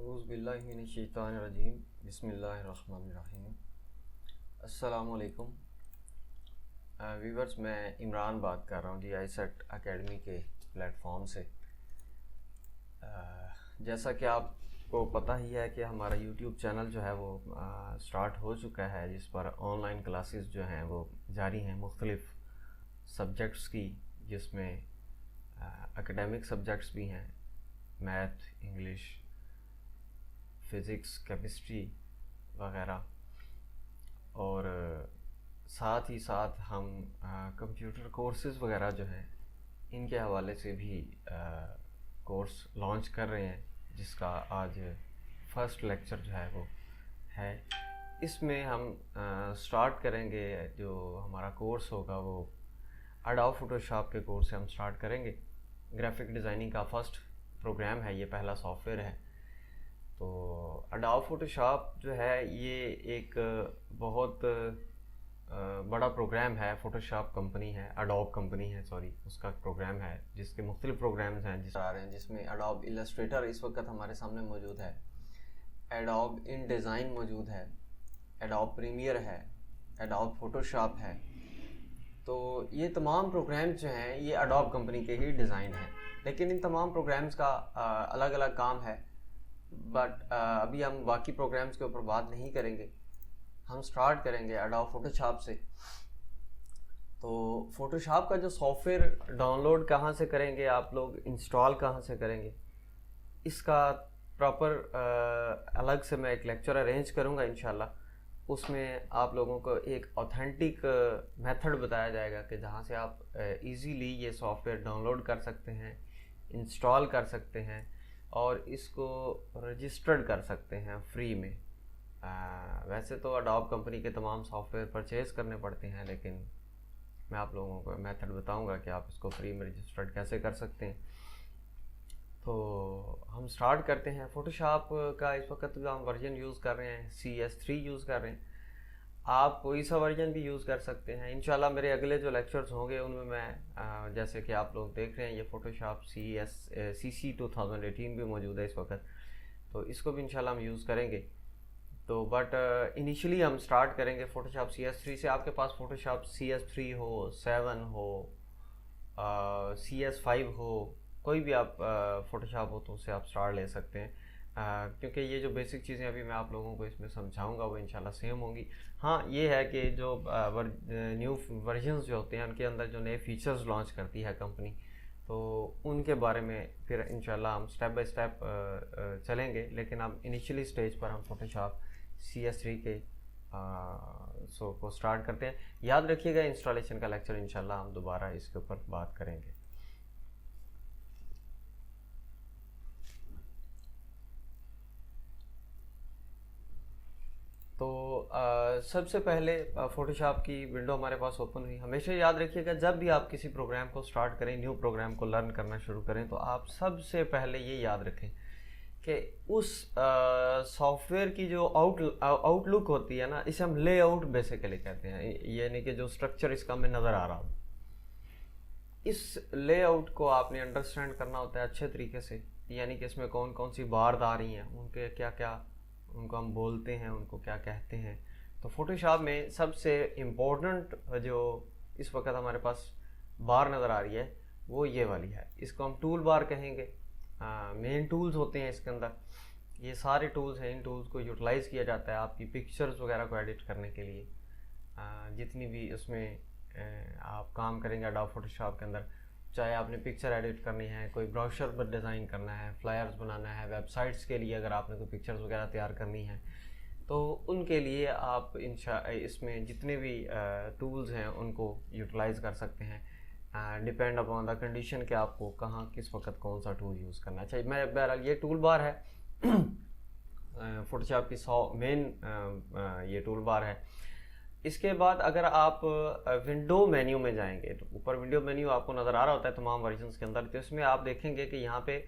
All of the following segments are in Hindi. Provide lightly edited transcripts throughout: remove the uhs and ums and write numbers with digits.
औज़ुबिल्लाहिमिनश्शैतानिर्रजीम बिस्मिल्लाहिर्रहमानिर्रहीम। अस्सलामुअलैकुम व्यूवर्स, मैं इमरान बात कर रहा हूँ जी आईसेट एकेडमी के प्लेटफॉर्म से। जैसा कि आपको पता ही है कि हमारा यूट्यूब चैनल जो है वो स्टार्ट हो चुका है, जिस पर ऑनलाइन क्लासेस जो हैं वो जारी हैं मुख्तलिफ़ सब्जेक्ट्स की, जिसमें एकेडमिक सब्जेक्ट्स भी हैं, मैथ, इंग्लिश, फ़िज़िक्स, केमिस्ट्री वगैरह, और साथ ही साथ हम कंप्यूटर कोर्सेज़ वगैरह जो हैं इनके हवाले से भी कोर्स लॉन्च कर रहे हैं, जिसका आज फर्स्ट लेक्चर जो है वो है। इसमें हम स्टार्ट करेंगे, जो हमारा कोर्स होगा वो एडोब फोटोशॉप के कोर्स से हम स्टार्ट करेंगे। ग्राफिक डिज़ाइनिंग का फर्स्ट प्रोग्राम है, ये पहला सॉफ्टवेयर है। तो एडोब फोटोशॉप जो है ये एक बहुत बड़ा प्रोग्राम है। फोटोशॉप कंपनी है, एडोब कंपनी है, सॉरी, उसका प्रोग्राम है जिसके मुख्तलिफ प्रोग्राम्स हैं जिस आ रहे हैं, जिसमें एडोब इलस्ट्रेटर इस वक्त हमारे सामने मौजूद है, एडोब इन डिज़ाइन मौजूद है, एडोब प्रीमियर है, एडोब फोटोशॉप है। तो ये तमाम प्रोग्राम्स जो हैं ये एडोब कंपनी के ही डिज़ाइन हैं, लेकिन इन तमाम प्रोग्राम्स का अलग अलग काम है। बट अभी हम बाकी प्रोग्राम्स के ऊपर बात नहीं करेंगे, हम स्टार्ट करेंगे एडोब फोटोशॉप से। तो फोटोशॉप का जो सॉफ्टवेयर डाउनलोड कहाँ से करेंगे आप लोग, इंस्टॉल कहाँ से करेंगे, इसका प्रॉपर अलग से मैं एक लेक्चर अरेंज करूँगा इंशाल्लाह। उसमें आप लोगों को एक ऑथेंटिक मेथड बताया जाएगा कि जहाँ से आप इजीली ये सॉफ्टवेयर डाउनलोड कर सकते हैं, इंस्टॉल कर सकते हैं और इसको रजिस्टर्ड कर सकते हैं फ्री में। वैसे तो एडोब कंपनी के तमाम सॉफ्टवेयर परचेज़ करने पड़ते हैं, लेकिन मैं आप लोगों को मेथड बताऊंगा कि आप इसको फ्री में रजिस्टर्ड कैसे कर सकते हैं। तो हम स्टार्ट करते हैं। फ़ोटोशॉप का इस वक्त जो हम वर्जन यूज़ कर रहे हैं CS3 यूज़ कर रहे हैं। आप कोई सा वर्जन भी यूज़ कर सकते हैं। इंशाल्लाह मेरे अगले जो लेक्चर्स होंगे उनमें मैं जैसे कि आप लोग देख रहे हैं ये फ़ोटोशॉप CC 2018 भी मौजूद है इस वक्त, तो इसको भी इंशाल्लाह हम यूज़ करेंगे। तो बट इनिशियली हम स्टार्ट करेंगे फ़ोटोशॉप CS3 से। आपके पास फ़ोटोशॉप CS3 हो, 7 हो, CS5 हो, कोई भी आप फ़ोटोशॉप हो तो उससे आप स्टार्ट ले सकते हैं, क्योंकि ये जो बेसिक चीज़ें अभी मैं आप लोगों को इसमें समझाऊंगा वो इंशाल्लाह सेम होंगी। हाँ, ये है कि जो न्यू वर्जन्स जो होते हैं उनके अंदर जो नए फीचर्स लॉन्च करती है कंपनी, तो उनके बारे में फिर इंशाल्लाह हम स्टेप बाय स्टेप चलेंगे। लेकिन अब इनिशियली स्टेज पर हम फ़ोटोशॉप CS3 के को स्टार्ट करते हैं। याद रखिएगा, इंस्टॉलेशन का लेक्चर इंशाल्लाह हम दोबारा इसके ऊपर बात करेंगे। तो सबसे पहले फ़ोटोशॉप की विंडो हमारे पास ओपन हुई। हमेशा याद रखिएगा, जब भी आप किसी प्रोग्राम को स्टार्ट करें, न्यू प्रोग्राम को लर्न करना शुरू करें, तो आप सबसे पहले ये याद रखें कि उस सॉफ्टवेयर की जो आउटलुक होती है ना, इसे हम लेआउट बेसिकली कहते हैं, यानी कि जो स्ट्रक्चर इसका हमें नज़र आ रहा हो, इस लेआउट को आपने अंडरस्टैंड करना होता है अच्छे तरीके से। यानी कि इसमें कौन कौन सी बार आ रही हैं, उनके क्या क्या उनको हम बोलते हैं, उनको क्या कहते हैं। तो फोटोशॉप में सबसे इम्पोर्टेंट जो इस वक्त हमारे पास बार नज़र आ रही है वो ये वाली है, इसको हम टूल बार कहेंगे। मेन टूल्स होते हैं इसके अंदर, ये सारे टूल्स हैं। इन टूल्स को यूटिलाइज़ किया जाता है आपकी पिक्चर्स वगैरह को एडिट करने के लिए। जितनी भी उसमें आप काम करेंगे एडोब फोटोशॉप के अंदर, चाहे आपने पिक्चर एडिट करनी है, कोई ब्रोशर पर डिज़ाइन करना है, फ्लायर्स बनाना है, वेबसाइट्स के लिए अगर आपने कोई पिक्चर्स वगैरह तैयार करनी है, तो उनके लिए आप इसमें जितने भी टूल्स हैं उनको यूटिलाइज़ कर सकते हैं। डिपेंड अपॉन द कंडीशन कि आपको कहाँ किस वक्त कौन सा टूल यूज़ करना चाहिए। मैं बहरहाल ये टूल बार है फोटोशॉप की मेन ये टूल बार है। इसके बाद अगर आप विंडो मेन्यू में जाएंगे तो ऊपर विंडो मेन्यू आपको नज़र आ रहा होता है तमाम वर्जन्स के अंदर। तो इसमें आप देखेंगे कि यहाँ पे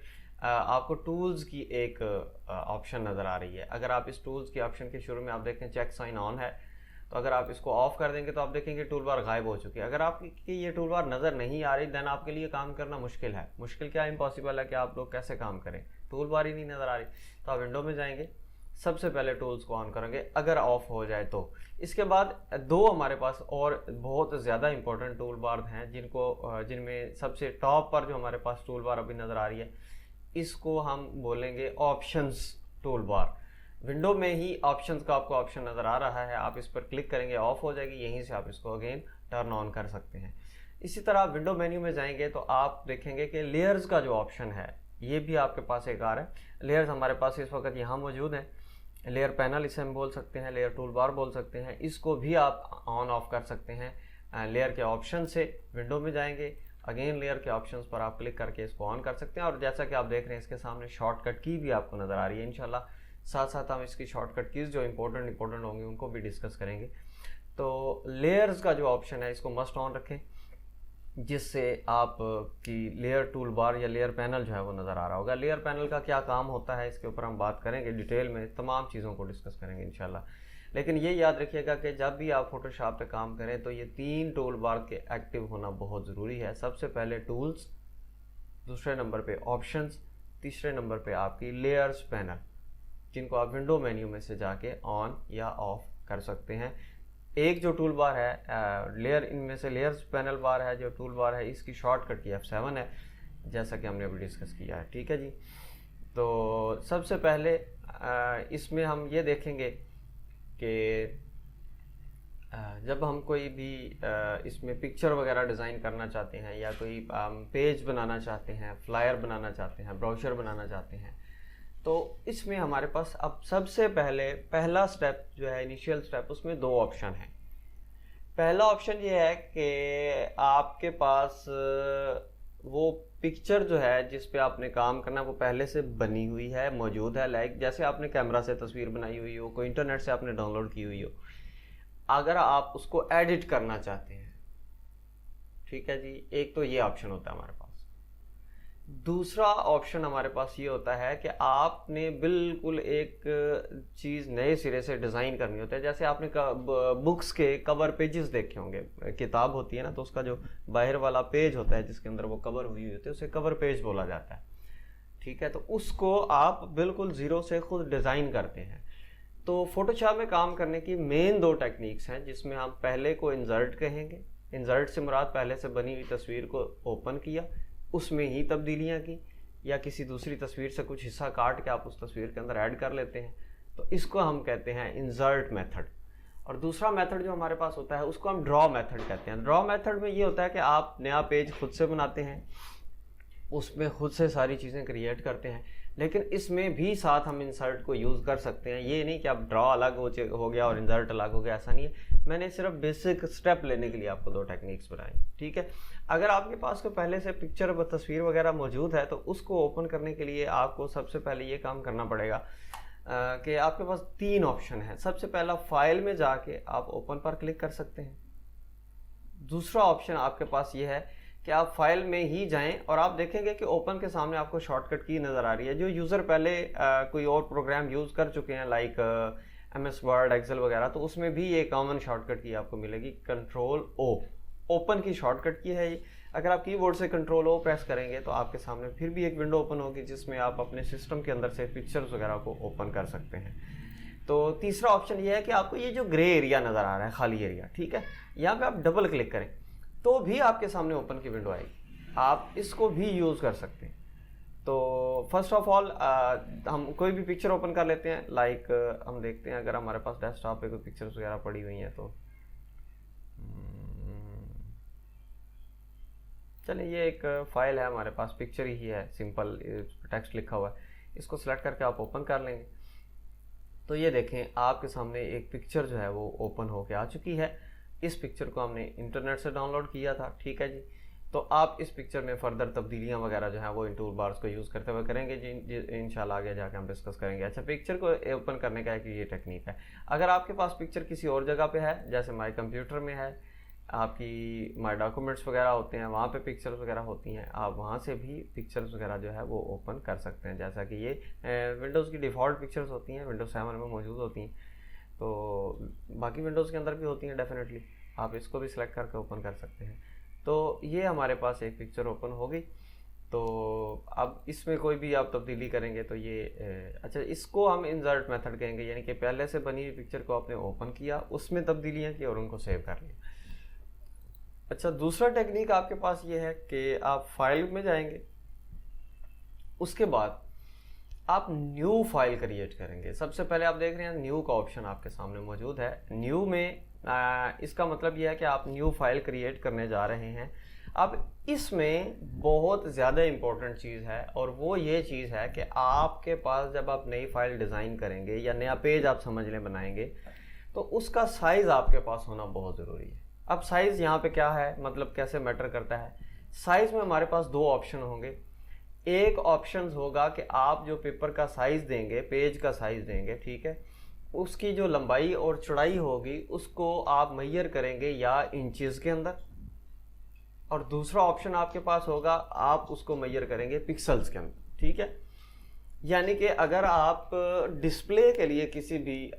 आपको टूल्स की एक ऑप्शन नज़र आ रही है। अगर आप इस टूल्स के ऑप्शन के शुरू में आप देखें चेक साइन ऑन है, तो अगर आप इसको ऑफ कर देंगे तो आप देखेंगे टूल बार गायब हो चुकी है। अगर आपकी ये टूल बार नज़र नहीं आ रही, देन आपके लिए काम करना मुश्किल है। मुश्किल क्या, इम्पॉसिबल है कि आप लोग कैसे काम करें। टूल बार ही नहीं नज़र आ रही। तो आप विंडो में जाएंगे, सबसे पहले टूल्स को ऑन करेंगे अगर ऑफ हो जाए तो। इसके बाद दो हमारे पास और बहुत ज़्यादा इंपॉर्टेंट टूल बार हैं जिनमें सबसे टॉप पर जो हमारे पास टूल बार अभी नज़र आ रही है, इसको हम बोलेंगे ऑप्शंस टूल बार। विंडो में ही ऑप्शंस का आपको ऑप्शन नज़र आ रहा है, आप इस पर क्लिक करेंगे, ऑफ हो जाएगी, यहीं से आप इसको अगेन टर्न ऑन कर सकते हैं। इसी तरह विंडो मेन्यू में जाएंगे तो आप देखेंगे कि लेयर्स का जो ऑप्शन है ये भी आपके पास एक आ रहा है। लेयर्स हमारे पास इस वक्त यहाँ मौजूद है। लेयर पैनल इसे हम बोल सकते हैं, लेयर टूल बार बोल सकते हैं, इसको भी आप ऑन ऑफ कर सकते हैं। लेयर के ऑप्शन से विंडो में जाएंगे, अगेन लेयर के ऑप्शंस पर आप क्लिक करके इसको ऑन कर सकते हैं। और जैसा कि आप देख रहे हैं इसके सामने शॉर्टकट की भी आपको नज़र आ रही है। इंशाल्लाह साथ साथ हम इसकी शॉर्टकट कीज़ जो इंपॉर्टेंट होंगी उनको भी डिस्कस करेंगे। तो लेयर्स का जो ऑप्शन है इसको मस्ट ऑन रखें, जिससे आप की लेयर टूल बार या लेयर पैनल जो है वो नज़र आ रहा होगा। लेयर पैनल का क्या काम होता है इसके ऊपर हम बात करेंगे डिटेल में, तमाम चीज़ों को डिस्कस करेंगे इंशाल्लाह। लेकिन ये याद रखिएगा कि जब भी आप फोटोशॉप पे काम करें तो ये 3 टूल बार के एक्टिव होना बहुत ज़रूरी है। सबसे पहले टूल्स, दूसरे नंबर पे ऑप्शंस, तीसरे नंबर पे आपकी लेयर्स पैनल, जिनको आप विंडो मेन्यू में से जाके ऑन या ऑफ कर सकते हैं। एक जो टूल बार है लेयर, इनमें से लेयर्स पैनल बार है जो टूल बार है, इसकी शॉर्टकट की F7 है, जैसा कि हमने अभी डिस्कस किया है। ठीक है जी। तो सबसे पहले इसमें हम ये देखेंगे कि जब हम कोई भी इसमें पिक्चर वगैरह डिज़ाइन करना चाहते हैं या कोई पेज बनाना चाहते हैं, फ्लायर बनाना चाहते हैं, ब्रोशर बनाना चाहते हैं, तो इसमें हमारे पास अब सबसे पहले पहला स्टेप जो है, इनिशियल स्टेप, उसमें 2 ऑप्शन हैं। पहला ऑप्शन ये है कि आपके पास वो पिक्चर जो है जिस पे आपने काम करना है वो पहले से बनी हुई है, मौजूद है। लाइक जैसे आपने कैमरा से तस्वीर बनाई हुई हो, कोई इंटरनेट से आपने डाउनलोड की हुई हो, अगर आप उसको एडिट करना चाहते हैं, ठीक है जी, एक तो ये ऑप्शन होता है हमारे पास। दूसरा ऑप्शन हमारे पास ये होता है कि आपने बिल्कुल एक चीज़ नए सिरे से डिज़ाइन करनी होती है। जैसे आपने बुक्स के कवर पेजेस देखे होंगे, किताब होती है ना, तो उसका जो बाहर वाला पेज होता है जिसके अंदर वो कवर हुई होती है उसे कवर पेज बोला जाता है। ठीक है, तो उसको आप बिल्कुल ज़ीरो से खुद डिज़ाइन करते हैं। तो फोटोशॉप में काम करने की मेन 2 टेक्निक्स हैं, जिसमें हम पहले को इंसर्ट कहेंगे। इंसर्ट से मुराद पहले से बनी हुई तस्वीर को ओपन किया, उसमें ही तब्दीलियां की, या किसी दूसरी तस्वीर से कुछ हिस्सा काट के आप उस तस्वीर के अंदर ऐड कर लेते हैं, तो इसको हम कहते हैं इंसर्ट मेथड। और दूसरा मेथड जो हमारे पास होता है उसको हम ड्रॉ मेथड कहते हैं। ड्रॉ मेथड में ये होता है कि आप नया पेज खुद से बनाते हैं, उसमें खुद से सारी चीज़ें क्रिएट करते हैं, लेकिन इसमें भी साथ हम इंसर्ट को यूज़ कर सकते हैं। ये नहीं कि आप ड्रॉ अलग हो गया और इंसर्ट अलग हो गया, ऐसा नहीं है। मैंने सिर्फ बेसिक स्टेप लेने के लिए आपको 2 टेक्निक्स बनाई। ठीक है, अगर आपके पास कोई पहले से पिक्चर व तस्वीर वगैरह मौजूद है तो उसको ओपन करने के लिए आपको सबसे पहले ये काम करना पड़ेगा कि आपके पास 3 ऑप्शन है। सबसे पहला, फाइल में जाके आप ओपन पर क्लिक कर सकते हैं। दूसरा ऑप्शन आपके पास ये है कि आप फाइल में ही जाएं और आप देखेंगे कि ओपन के सामने आपको शॉर्टकट की नज़र आ रही है। जो यूज़र पहले कोई और प्रोग्राम यूज़ कर चुके हैं, लाइक MS वर्ड, एक्सेल वगैरह, तो उसमें भी ये कॉमन शॉर्टकट की आपको मिलेगी, Ctrl+O। ओपन की शॉर्टकट की है ये। अगर आप कीबोर्ड से Ctrl+O प्रेस करेंगे तो आपके सामने फिर भी एक विंडो ओपन होगी जिसमें आप अपने सिस्टम के अंदर से पिक्चर्स वगैरह को ओपन कर सकते हैं। तो तीसरा ऑप्शन ये है कि आपको ये जो ग्रे एरिया नज़र आ रहा है, खाली एरिया, ठीक है, यहाँ पे आप डबल क्लिक करें तो भी आपके सामने ओपन की विंडो आएगी, आप इसको भी यूज़ कर सकते हैं। तो फर्स्ट ऑफ ऑल हम कोई भी पिक्चर ओपन कर लेते हैं। लाइक हम देखते हैं अगर हमारे पास डेस्कटॉप पे कोई पिक्चर्स वगैरह पड़ी हुई हैं तो चलिए, ये एक फाइल है हमारे पास, पिक्चर ही है, सिंपल टेक्स्ट लिखा हुआ है, इसको सेलेक्ट करके आप ओपन कर लेंगे तो ये देखें आपके सामने एक पिक्चर जो है वो ओपन होके आ चुकी है। इस पिक्चर को हमने इंटरनेट से डाउनलोड किया था। ठीक है जी, तो आप इस पिक्चर में फर्दर तब्दीलियां वगैरह जो है वो इन टूल बार्स को यूज़ करते हुए करेंगे जी, इंशाल्लाह आगे जाके हम डिस्कस करेंगे। अच्छा, पिक्चर को ओपन करने का एक ये टेक्निक है। अगर आपके पास पिक्चर किसी और जगह पे है, जैसे माई कंप्यूटर में है, आपकी माई डॉक्यूमेंट्स वगैरह होते हैं, वहाँ पे पिक्चर्स वगैरह होती हैं, आप वहाँ से भी पिक्चर्स वगैरह जो है वो ओपन कर सकते हैं। जैसा कि ये विंडोज़ की डिफ़ॉल्ट पिक्चर्स होती हैं, विंडोज़ 7 में मौजूद होती हैं, तो बाकी विंडोज़ के अंदर भी होती हैं डेफिनेटली, आप इसको भी सिलेक्ट करके ओपन कर सकते हैं। तो ये हमारे पास एक पिक्चर ओपन हो गई। तो अब इसमें कोई भी आप तब्दीली करेंगे तो ये अच्छा, इसको हम इंसर्ट मेथड कहेंगे, यानी कि पहले से बनी हुई पिक्चर को आपने ओपन किया, उसमें तब्दीलियाँ की और उनको सेव कर लिया। अच्छा, दूसरा टेक्निक आपके पास ये है कि आप फाइल में जाएंगे, उसके बाद आप न्यू फाइल क्रिएट करेंगे। सबसे पहले आप देख रहे हैं न्यू का ऑप्शन आपके सामने मौजूद है। न्यू में इसका मतलब यह है कि आप न्यू फाइल क्रिएट करने जा रहे हैं। अब इसमें बहुत ज़्यादा इम्पोर्टेंट चीज़ है, और वो ये चीज़ है कि आपके पास जब आप नई फाइल डिज़ाइन करेंगे या नया पेज आप समझ लें बनाएंगे, तो उसका साइज़ आपके पास होना बहुत ज़रूरी है। अब साइज़ यहाँ पे क्या है, मतलब कैसे मैटर करता है। साइज़ में हमारे पास दो ऑप्शन होंगे। एक ऑप्शन होगा कि आप जो पेपर का साइज़ देंगे, पेज का साइज़ देंगे, ठीक है, उसकी जो लंबाई और चौड़ाई होगी उसको आप मेजर करेंगे या इंचेस के अंदर, और दूसरा ऑप्शन आपके पास होगा आप उसको मेजर करेंगे पिक्सल्स के अंदर, ठीक है। यानी कि अगर आप डिस्प्ले के लिए किसी भी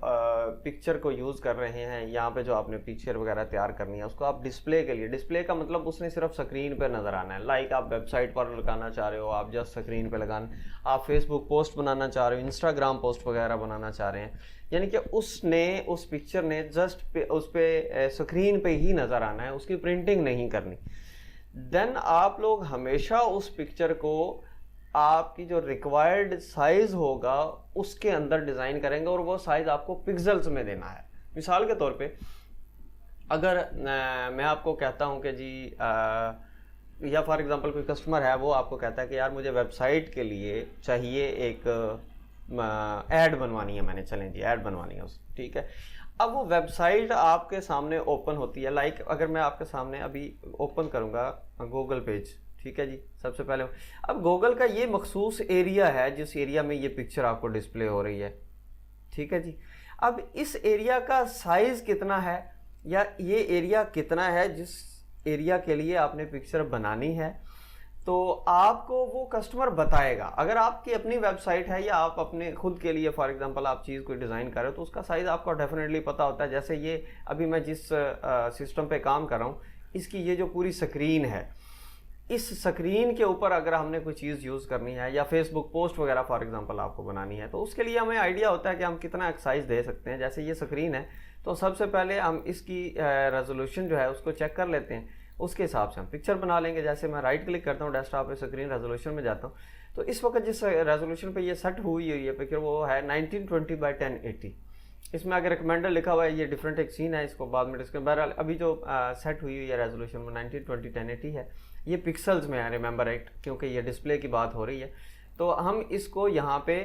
पिक्चर को यूज़ कर रहे हैं, यहाँ पे जो आपने पिक्चर वगैरह तैयार करनी है उसको आप डिस्प्ले के लिए, डिस्प्ले का मतलब उसने सिर्फ स्क्रीन पे नज़र आना है, लाइक आप वेबसाइट पर लगाना चाह रहे हो, आप जस्ट स्क्रीन पे लगाना, आप फेसबुक पोस्ट बनाना चाह रहे हो, इंस्टाग्राम पोस्ट वगैरह बनाना चाह रहे हैं, यानी कि उसने, उस पिक्चर ने जस्ट उस पर स्क्रीन पे ही नज़र आना है, उसकी प्रिंटिंग नहीं करनी। देन आप लोग हमेशा उस पिक्चर को आपकी जो रिक्वायर्ड साइज होगा उसके अंदर डिज़ाइन करेंगे, और वो साइज आपको पिक्सल्स में देना है। मिसाल के तौर पे अगर मैं आपको कहता हूं कि जी या फॉर एग्जांपल कोई कस्टमर है, वो आपको कहता है कि यार मुझे वेबसाइट के लिए चाहिए एक ऐड बनवानी है, मैंने चलें जी ऐड बनवानी है उस, ठीक है। अब वो वेबसाइट आपके सामने ओपन होती है, लाइक अगर मैं आपके सामने अभी ओपन करूंगा गूगल पेज, ठीक है जी। सबसे पहले अब गूगल का ये मखसूस एरिया है जिस एरिया में ये पिक्चर आपको डिस्प्ले हो रही है, ठीक है जी। अब इस एरिया का साइज कितना है या ये एरिया कितना है जिस एरिया के लिए आपने पिक्चर बनानी है, तो आपको वो कस्टमर बताएगा। अगर आपकी अपनी वेबसाइट है या आप अपने खुद के लिए फॉर एग्जांपल आप चीज़ कोई डिज़ाइन कर रहे हो, तो उसका साइज़ आपको डेफिनेटली पता होता है। जैसे ये अभी मैं जिस सिस्टम पे काम कर रहा हूँ, इसकी ये जो पूरी स्क्रीन है, इस स्क्रीन के ऊपर अगर हमने कोई चीज़ यूज़ करनी है या फेसबुक पोस्ट वगैरह फॉर एग्जांपल आपको बनानी है, तो उसके लिए हमें आइडिया होता है कि हम कितना साइज़ दे सकते हैं। जैसे ये स्क्रीन है, तो सबसे पहले हम इसकी रेजोल्यूशन जो है उसको चेक कर लेते हैं, उसके हिसाब से हम पिक्चर बना लेंगे। जैसे मैं राइट क्लिक करता हूँ डेस्कटॉप पे, स्क्रीन रेजोल्यूशन में जाता हूँ, तो इस वक्त जिस रेजोल्यूशन पे ये सेट हुई है पिक्चर, वो है 1920x1080। इसमें अगर रिकमेंडर लिखा हुआ है, ये डिफरेंट एक सीन है, इसको बाद में डिस्कस। बहरहाल अभी जो सेट हुई है रेजोल्यूशन में 1920x1080 है, ये पिक्सल्स में है, रिमेंबर इट, क्योंकि ये डिस्प्ले की बात हो रही है। तो हम इसको यहाँ पे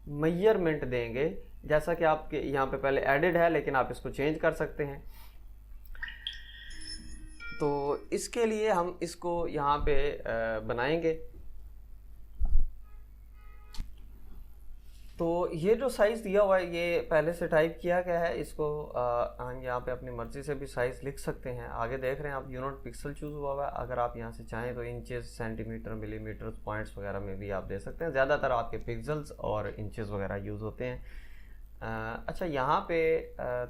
मेजरमेंट देंगे, जैसा कि आपके यहाँ पे पहले एडिड है, लेकिन आप इसको चेंज कर सकते हैं। तो इसके लिए हम इसको यहाँ पे बनाएंगे। तो ये जो साइज़ दिया हुआ है ये पहले से टाइप किया गया है, इसको हम यहाँ पे अपनी मर्ज़ी से भी साइज़ लिख सकते हैं। आगे देख रहे हैं आप यूनिट पिक्सल चूज़ हुआ हुआ है, अगर आप यहाँ से चाहें तो इंचेस, सेंटीमीटर, मिलीमीटर, पॉइंट्स वगैरह में भी आप दे सकते हैं। ज़्यादातर आपके पिक्सल्स और इंचेस वगैरह यूज़ होते हैं। अच्छा, यहाँ पे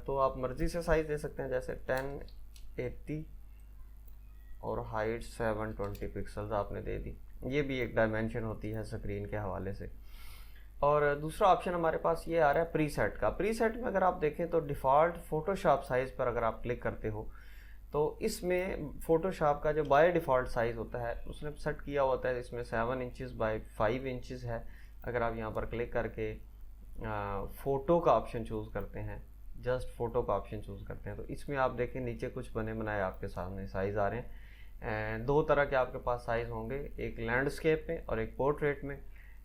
तो आप मर्ज़ी से साइज़ दे सकते हैं, जैसे 1080 और हाइट 720 पिक्सल्स आपने दे दी। ये भी एक डायमेंशन होती है स्क्रीन के हवाले से। और दूसरा ऑप्शन हमारे पास ये आ रहा है प्रीसेट का। प्रीसेट में अगर आप देखें तो डिफ़ॉल्ट फ़ोटोशॉप साइज़ पर अगर आप क्लिक करते हो, तो इसमें फ़ोटोशॉप का जो बाय डिफ़ॉल्ट साइज़ होता है उसने सेट किया होता है, इसमें 7 इंचज़ बाई 5 इंचज़ है। अगर आप यहाँ पर क्लिक करके फ़ोटो का ऑप्शन चूज़ करते हैं, जस्ट फ़ोटो का ऑप्शन चूज़ करते हैं, तो इसमें आप देखें नीचे कुछ बने बनाए आपके सामने साइज़ आ रहे हैं। दो तरह के आपके पास साइज़ होंगे, एक लैंडस्केप में और एक पोर्ट्रेट में।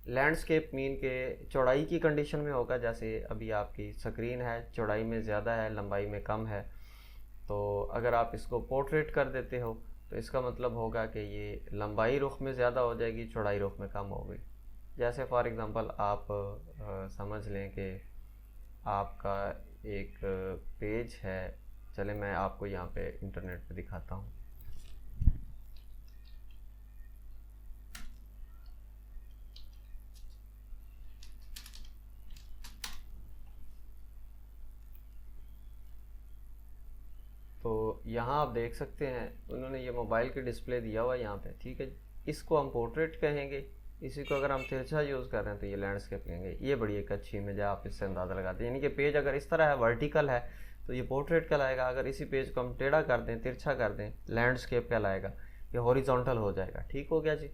लैंडस्केप मीन के चौड़ाई की कंडीशन में होगा, जैसे अभी आपकी स्क्रीन है, चौड़ाई में ज़्यादा है, लंबाई में कम है। तो अगर आप इसको पोर्ट्रेट कर देते हो तो इसका मतलब होगा कि ये लंबाई रुख में ज़्यादा हो जाएगी, चौड़ाई रुख में कम होगी। जैसे फॉर एग्ज़ाम्पल आप समझ लें कि आपका एक पेज है, चले मैं आपको यहाँ पे इंटरनेट पे दिखाता हूँ। तो यहाँ आप देख सकते हैं उन्होंने ये मोबाइल की डिस्प्ले दिया हुआ है यहाँ पे, ठीक है जी। इसको हम पोर्ट्रेट कहेंगे, इसी को अगर हम तिरछा यूज़ कर रहे हैं तो ये लैंडस्केप कहेंगे। ये बड़ी एक अच्छी इमेज है, आप इससे अंदाज़ा लगाते हैं। यानी कि पेज अगर इस तरह है, वर्टिकल है, तो ये पोर्ट्रेट कहलाएगा। अगर इसी पेज को हम टेढ़ा कर दें, तिरछा कर दें, लैंडस्केप कहलाएगा। ये हॉरिजॉन्टल हो जाएगा। ठीक हो गया जी।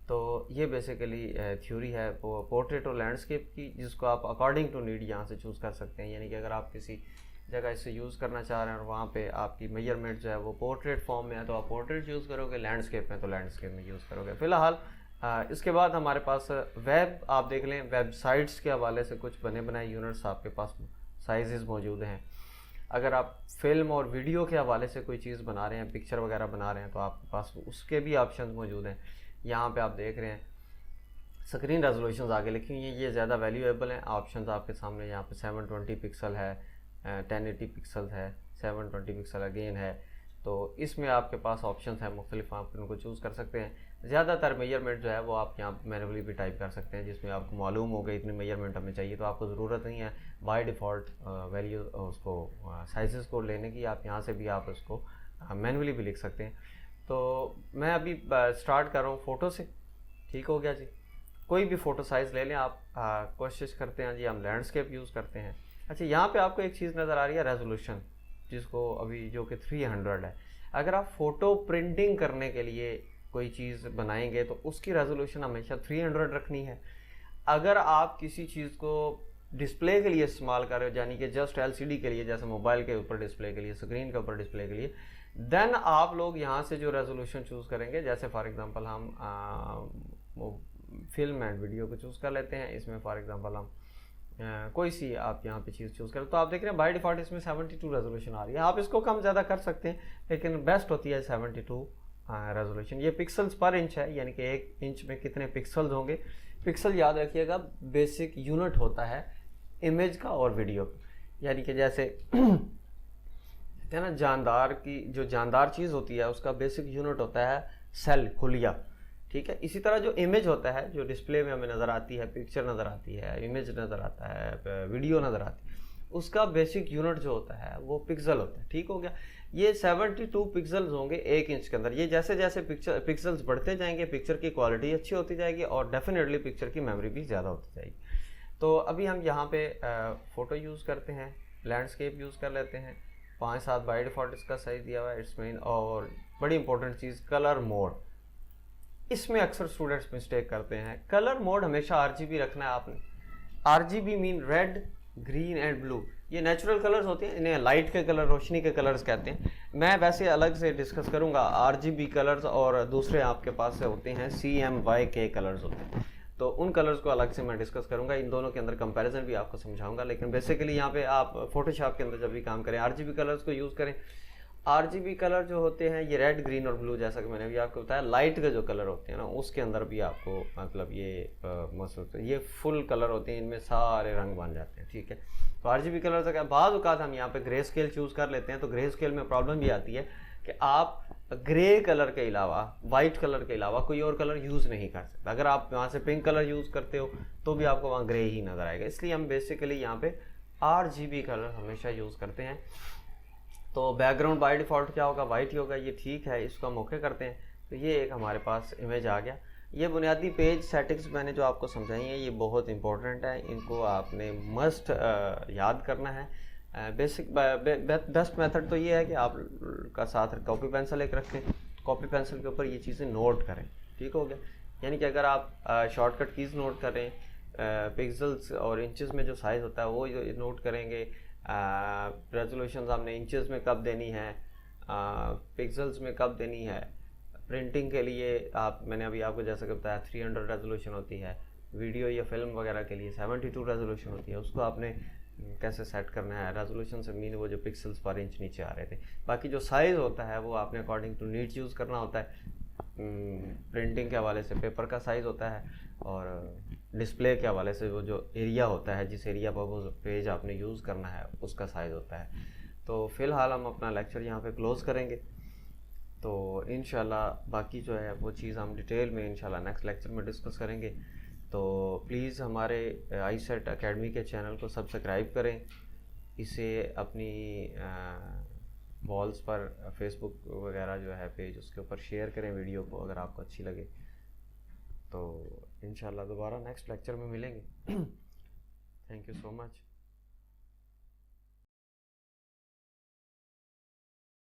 तो ये बेसिकली थ्योरी है पोर्ट्रेट और लैंडस्केप की, जिसको आप अकॉर्डिंग टू नीड यहाँ से चूज़ कर सकते हैं। यानी कि अगर आप किसी जगह इसे यूज़ करना चाह रहे हैं और वहाँ पे आपकी मेजरमेंट जो है वो पोर्ट्रेट फॉर्म में है तो आप पोर्ट्रेट यूज़ करोगे, लैंडस्केप में तो लैंडस्केप में यूज़ करोगे। फिलहाल इसके बाद हमारे पास वेब, आप देख लें वेबसाइट्स के हवाले से कुछ बने बनाए यूनिट्स आपके पास साइजेस मौजूद हैं। अगर आप फिल्म और वीडियो के हवाले से कोई चीज़ बना रहे हैं, पिक्चर वगैरह बना रहे हैं, तो आपके पास उसके भी ऑप्शन मौजूद हैं। यहाँ पे आप देख रहे हैं स्क्रीन रेजोल्यूशन आगे लिखी हुई हैं, ये ज़्यादा वैल्यूएबल हैं। ऑप्शंस आपके सामने यहाँ पे 720 पिक्सल है, 1080 पिक्सल है, 720 पिक्सल अगेन है। तो इसमें आपके पास ऑप्शंस हैं मुख्तलिफ, आप उनको चूज़ कर सकते हैं। ज़्यादातर मेजरमेंट जो है वो आप यहाँ मैनुअली भी टाइप कर सकते हैं, जिसमें आपको मालूम हो गई इतनी मेजरमेंट हमें चाहिए, तो आपको ज़रूरत नहीं है बाय डिफ़ॉल्ट वैल्यू उसको साइज़ को लेने की। आप यहाँ से भी आप उसको मैनुअली भी लिख सकते हैं। तो मैं अभी स्टार्ट कर रहा हूँ फ़ोटो से। ठीक हो गया जी। कोई भी फ़ोटो साइज़ ले लें आप। कोशिश करते हैं जी हम लैंडस्केप यूज़ करते हैं। अच्छा, यहाँ पे आपको एक चीज़ नज़र आ रही है रेजोल्यूशन, जिसको अभी जो कि 300 है। अगर आप फ़ोटो प्रिंटिंग करने के लिए कोई चीज़ बनाएंगे तो उसकी रेजोल्यूशन हमेशा 300 रखनी है। अगर आप किसी चीज़ को डिस्प्ले के लिए इस्तेमाल कर रहे हो, यानी कि जस्ट एलसीडी के लिए, जैसे मोबाइल के ऊपर डिस्प्ले के लिए, स्क्रीन के ऊपर डिस्प्ले के लिए, देन आप लोग यहाँ से जो रेजोल्यूशन चूज़ करेंगे, जैसे फॉर एग्जांपल हम फिल्म एंड वीडियो को चूज़ कर लेते हैं। इसमें फॉर एग्जांपल हम कोई सी आप यहाँ पे चीज़ चूज़ करें, तो आप देख रहे हैं बाय डिफ़ॉल्ट इसमें 72 रेजोल्यूशन आ रही है। आप इसको कम ज़्यादा कर सकते हैं, लेकिन बेस्ट होती है 72 रेजोल्यूशन। ये पिक्सल्स पर इंच है, यानी कि 1 इंच में कितने पिक्सल्स होंगे। पिक्सल याद रखिएगा बेसिक यूनिट होता है इमेज का और वीडियो का। यानी कि जैसे कहते हैं ना, जानदार की जो जानदार चीज़ होती है उसका बेसिक यूनिट होता है सेल, खुलिया। ठीक है, इसी तरह जो इमेज होता है, जो डिस्प्ले में हमें नज़र आती है, पिक्चर नज़र आती है, इमेज नज़र आता है, वीडियो नज़र आती है, उसका बेसिक यूनिट जो होता है वो पिक्सल होता है। ठीक हो गया। ये 72 पिक्सल्स होंगे 1 इंच के अंदर। ये जैसे जैसे पिक्सल्स बढ़ते जाएंगे, पिक्चर की क्वालिटी अच्छी होती जाएगी और डेफिनेटली पिक्चर की मेमोरी भी ज़्यादा होती जाएगी। तो अभी हम यहाँ पे फ़ोटो यूज़ करते हैं, लैंडस्केप यूज़ कर लेते हैं। 5-7 बाई डिफ़ॉल्ट इसका साइज़ दिया हुआ है, इट्स मीन। और बड़ी इंपॉर्टेंट चीज़ कलर मोड, इसमें अक्सर स्टूडेंट्स मिस्टेक करते हैं। कलर मोड हमेशा आरजीबी रखना है आपने। RGB mean red, green and blue. ये नेचुरल कलर्स होते हैं, इन्हें लाइट के कलर, रोशनी के कलर्स कहते हैं। मैं वैसे अलग से डिस्कस करूंगा आरजीबी कलर्स, और दूसरे आपके पास से होते हैं CMYK कलर्स होते हैं, तो उन कलर्स को अलग से मैं डिस्कस करूंगा। इन दोनों के अंदर कंपैरिजन भी आपको समझाऊंगा। लेकिन बेसिकली यहाँ पे आप फोटोशॉप के अंदर जब भी काम करें आरजीबी कलर्स को यूज़ करें। आरजीबी कलर जो होते हैं ये रेड, ग्रीन और ब्लू, जैसा कि मैंने भी आपको बताया, लाइट के जो कलर होते हैं ना उसके अंदर भी आपको मतलब ये फुल कलर होते हैं, इनमें सारे रंग बन जाते हैं। ठीक है, तो आरजीबी कलर से क्या, बाज़ औक़ात हम यहाँ पे ग्रे स्केल चूज़ कर लेते हैं, तो ग्रे स्केल में प्रॉब्लम भी आती है कि आप ग्रे कलर के अलावा, वाइट कलर के अलावा कोई और कलर यूज़ नहीं कर सकते। अगर आप वहाँ से पिंक कलर यूज़ करते हो तो भी आपको वहाँ ग्रे ही नज़र आएगा। इसलिए हम बेसिकली यहाँ पे RGB कलर हमेशा यूज़ करते हैं। तो बैकग्राउंड बाय डिफ़ॉल्ट क्या होगा, वाइट ही होगा। ये ठीक है, इसको हम ओके करते हैं। तो ये एक हमारे पास इमेज आ गया। ये बुनियादी पेज सेटिंग्स मैंने जो आपको समझाई हैं ये बहुत इंपॉर्टेंट है, इनको आपने मस्ट याद करना है। बेसिक बेस्ट मेथड तो ये है कि आप का साथ कॉपी पेंसिल एक रखें, कॉपी पेंसिल के ऊपर ये चीज़ें नोट करें। ठीक हो गया। यानी कि अगर आप शॉर्टकट कीज़ नोट करें, पिक्सल्स और इंचेस में जो साइज़ होता है वो नोट करेंगे, रेजोल्यूशन हमने इंचेस में कब देनी है, पिक्सल्स में कब देनी है। प्रिंटिंग के लिए मैंने अभी आपको जैसा कि बताया 300 रेजोल्यूशन होती है, वीडियो या फिल्म वगैरह के लिए 72 रेजोल्यूशन होती है, उसको आपने कैसे सेट करना है। रेजोल्यूशन से मीन वो जो पिक्सल्स पर इंच नीचे आ रहे थे। बाकी जो साइज़ होता है वो आपने अकॉर्डिंग टू नीड यूज़ करना होता है। प्रिंटिंग के हवाले से पेपर का साइज़ होता है, और डिस्प्ले के हवाले से वो जो एरिया होता है, जिस एरिया पर वो पेज आपने यूज़ करना है उसका साइज़ होता है। तो फ़िलहाल हम अपना लेक्चर यहाँ पे क्लोज़ करेंगे। तो इंशाल्लाह बाकी जो है वो चीज़ हम डिटेल में इंशाल्लाह नेक्स्ट लेक्चर में डिस्कस करेंगे। तो प्लीज़ हमारे आईसेट एकेडमी के चैनल को सब्सक्राइब करें, इसे अपनी वॉल्स पर, फेसबुक वगैरह जो है पेज, उसके ऊपर शेयर करें वीडियो को अगर आपको अच्छी लगे। तो इंशाल्लाह दोबारा नेक्स्ट लेक्चर में मिलेंगे। Thank you so much.